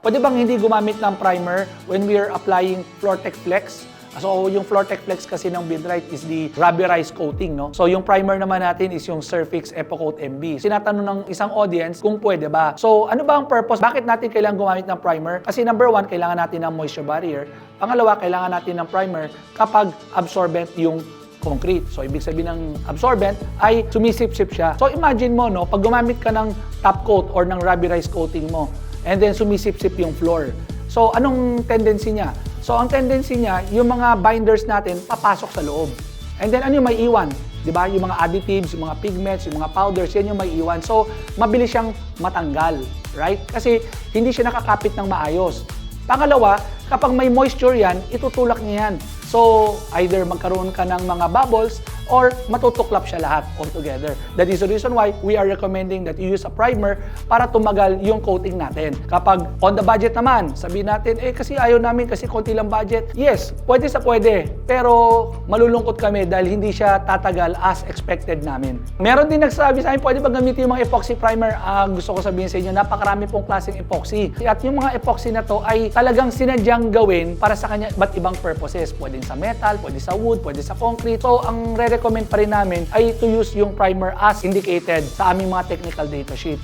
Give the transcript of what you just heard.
Pwede bang hindi gumamit ng primer when we are applying Floortec Flex? So, yung Floortec Flex kasi ng Bidrite is the rubberized coating, no? So, yung primer naman natin is yung Surfix EpoCoat MB. Sinatanong ng isang audience kung pwede ba. So, ano ba ang purpose? Bakit natin kailangan gumamit ng primer? Kasi number one, kailangan natin ng moisture barrier. Pangalawa, kailangan natin ng primer kapag absorbent yung concrete. So, ibig sabihin ng absorbent ay sumisip-sip siya. So, imagine mo, no, pag gumamit ka ng top coat or ng rubberized coating mo, and then sumisip-sip yung floor. So, anong tendency niya? So, ang tendency niya, yung mga binders natin, papasok sa loob. And then, ano yung may iwan? Diba? Yung mga additives, yung mga pigments, yung mga powders, yan yung may iwan. So, mabilis siyang matanggal. Right? Kasi, hindi siya nakakapit ng maayos. Pangalawa, kapag may moisture yan, itutulak niya yan. So, either magkaroon ka ng mga bubbles or matutuklap siya lahat altogether. That is the reason why we are recommending that you use a primer para tumagal yung coating natin. Kapag on the budget naman, sabihin natin, kasi ayaw namin kasi konti lang budget. Yes, pwede sa pwede. Pero malulungkot kami dahil hindi siya tatagal as expected namin. Meron din nagsabi sa amin, pwede ba gamitin yung mga epoxy primer? Gusto ko sabihin sa inyo, napakarami pong klaseng epoxy. At yung mga epoxy na to ay talagang sinadyang gawin para sa kanya iba't ibang purposes. Pwede sa metal, pwede sa wood, pwede sa concrete. So, ang recommend pa rin namin ay to use yung primer as indicated sa aming mga technical data sheet.